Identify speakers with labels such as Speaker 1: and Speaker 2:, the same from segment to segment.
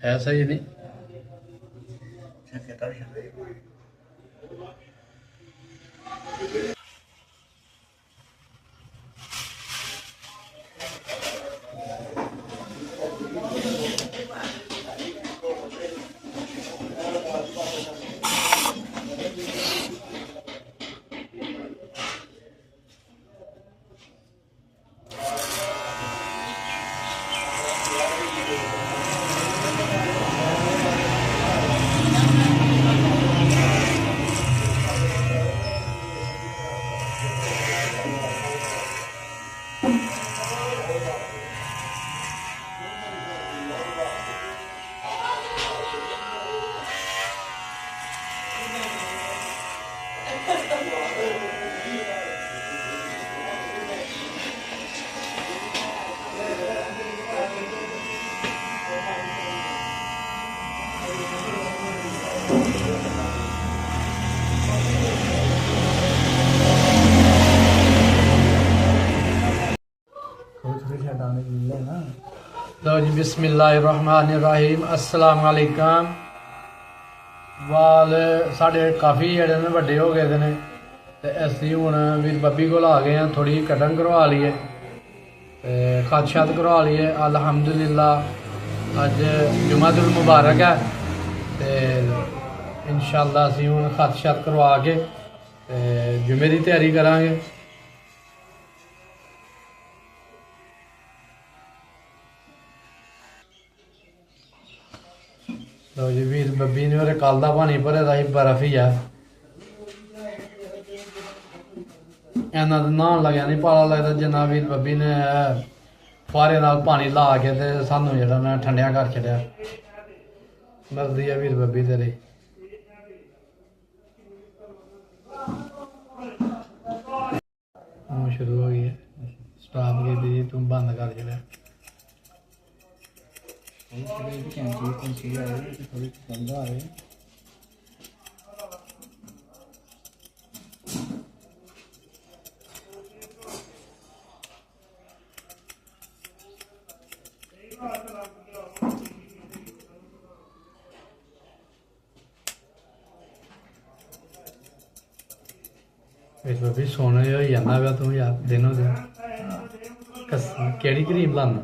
Speaker 1: है सही नहीं। लो जी बिस्मिल्लाहिर्रहमानिर्रहीम अस्सलाम वालेकुम। वाल साढ़े काफ़ी जेह्ड़े ने वड्डे हो गए ने ते असीं हुण वीर बब्बी कोल आ गए हैं, थोड़ी कटिंग करवा लीए ते खत शत करवा लीए। अल्हम्दुलिल्लाह अज जुमातुल मुबारक है ते इंशाअल्लाह असीं हुण खत शत करवा के ते जुमे दी तैयारी करांगे। लो जी वीर बब्बी ने ओह्दे कल दा पानी भरे दा ही, बर्फ ही है। इन्ना तो न्हान लग्या नहीं पता लगदा जिन्ना वीर बब्बी ने फुहारे नाल पानी ला के ते सानू जेह्ड़ा ना ठंडिया कर छड्या। मर्जी है वीर बब्बी तेरी। शुरू हो गई है स्टार्ट की थी तुम बंद कर छड्या। भी सोने हो जाना पिया तू यार दिनों दिन। केड़ी क्रीम लाना?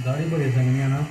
Speaker 1: दाढ़ी बड़ी सनी है ना।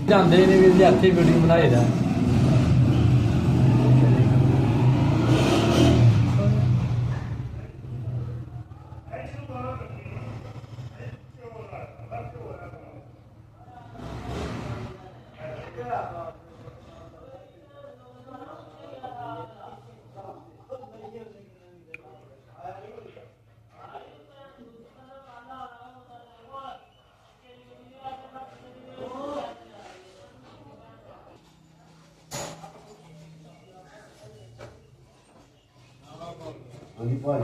Speaker 1: ਜਾਂਦੇ ਨੇ ਵੀ ਹੱਥੇ ਵੀਡੀਓ ਬਣਾਏ ਦਾ।
Speaker 2: Lagi poin.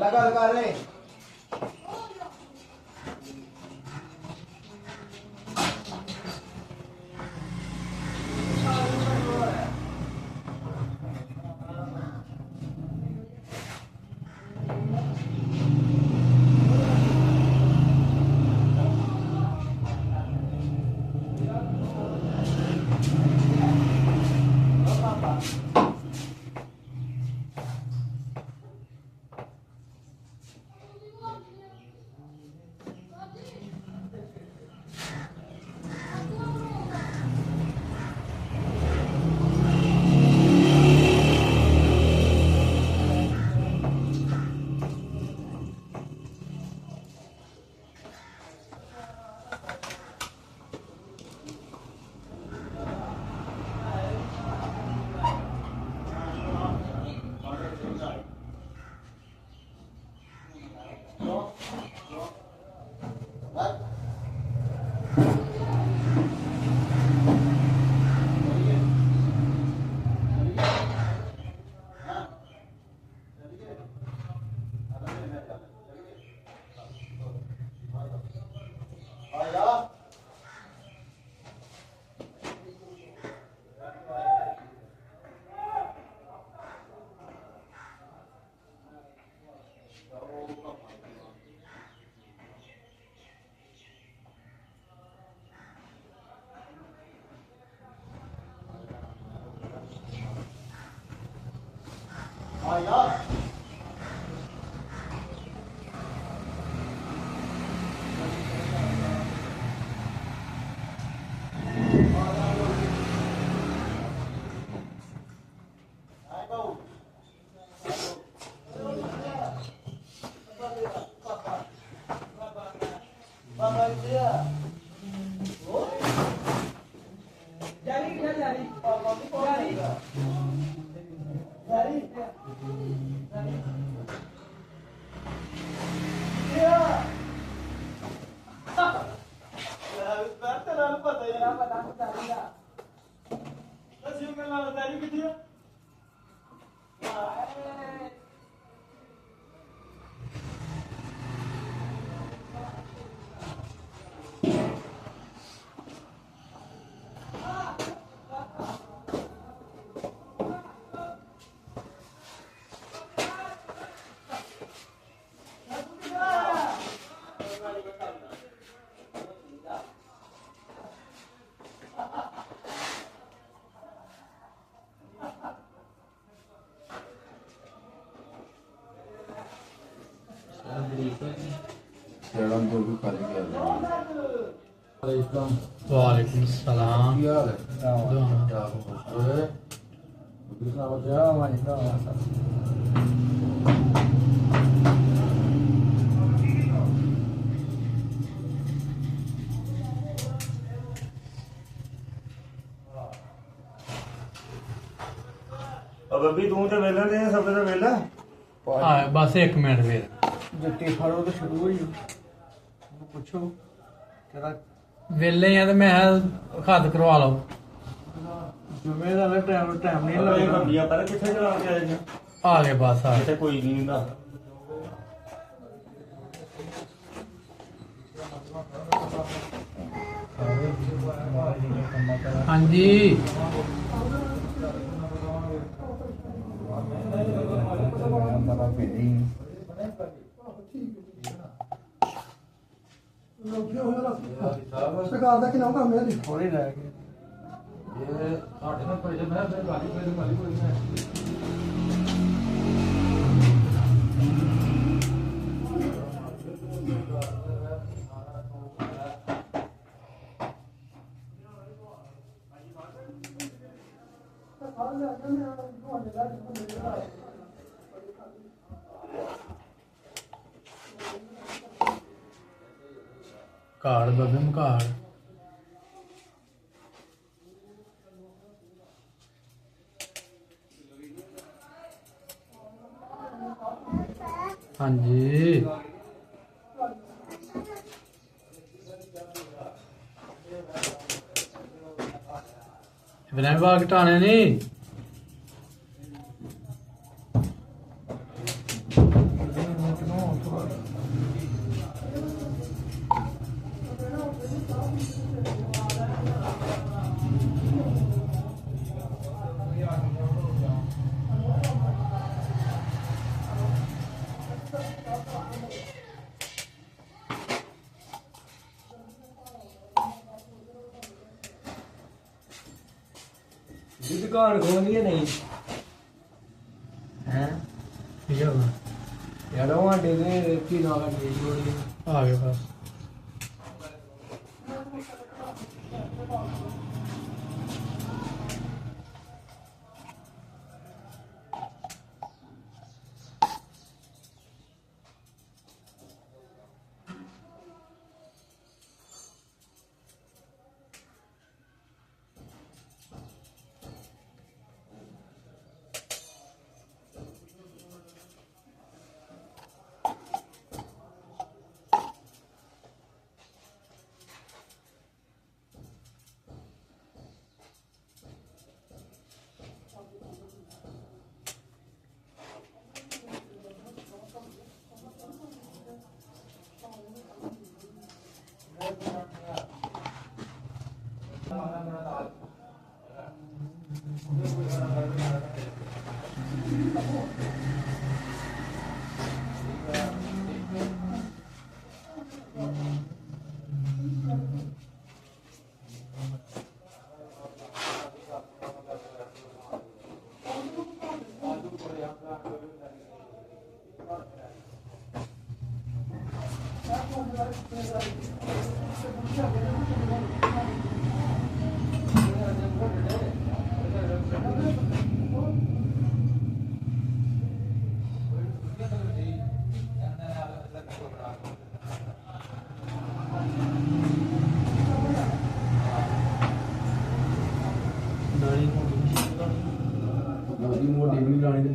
Speaker 2: Laka ni. ਸ਼ਰਮ ਜੋ ਵੀ ਕਰ ਗਿਆ ਅਲੈਕੁਮ
Speaker 1: ਵਾਲੇकुम सलाम
Speaker 2: ਕੀ ਹਾਲ ਹੈ
Speaker 1: ਦੁਆ
Speaker 2: ਕਿਆ ਹੋਇਆ ਕਿਸਨਾ ਵਜਾ ਮਾਇਦਾ
Speaker 3: ਬੱਬੀ ਤੂੰ ਤੇ ਵੇਲਾ ਤੇ ਸਭ ਦਾ ਵੇਲਾ
Speaker 1: ਹਾਂ ਬਸ 1 ਮਿੰਟ ਵੀਰ
Speaker 2: ਜੱਟੀ ਫੜੋ ਤਾਂ ਸ਼ੁਰੂ ਹੋਈ ਉਹਨੂੰ ਪੁੱਛੋ ਤੇਰਾ
Speaker 1: ਵੇਲੇ ਆ ਤੇ ਮੈਂ ਕਿਹਾ ਹੱਥ ਕਰਵਾ ਲਓ
Speaker 2: ਜੁਮੇ ਦਾ ਟਾਈਮ ਨਹੀਂ
Speaker 3: ਇਹ
Speaker 2: ਲੱਗਦਾ
Speaker 3: ਬੰਬੀਆਂ ਪਰ ਕਿੱਥੇ ਚਲਾ ਕੇ ਆਏ ਨੇ
Speaker 1: ਆ ਗਏ ਬਸ ਆ ਗਏ।
Speaker 3: ਇੱਥੇ ਕੋਈ ਨਹੀਂ ਹੁੰਦਾ
Speaker 1: ਹਾਂਜੀ
Speaker 2: ਸਰਕਾਰ ਦਾ ਕਿੰਨਾ ਕੰਮ ਹੈ ਜੀ ਥੋੜੀ ਰਹਿ ਗਈ ਇਹ ਸਾਡੇ ਨਾਲ ਕੋਈ ਮੈਂ ਫਿਰ ਗਾਲੀ ਕੋਈ
Speaker 1: ਕਾਰਡ ਬੱਬੇ ਮਕਾੜ ਹਾਂਜੀ ਇਬਰਾਹਿਮ ਬਾਗ ਟਾਣੇ ਨਹੀਂ
Speaker 2: ਜੀ ਦੁਕਾਨ ਖੋਲਣੀ ਹੈ ਨਹੀਂ ਹੈ
Speaker 1: ਠੀਕ ਹੈ ਵਾ।
Speaker 2: ਯਾਰ ਉਹ ਆਂਡੇ ਦੇ ਕੀ ਨਾਲ ਲੱਗੀ ਹੋਈ
Speaker 1: ਆ ਗਏ ਬਸ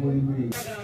Speaker 2: ਪੂਰੀ ਪੂਰੀ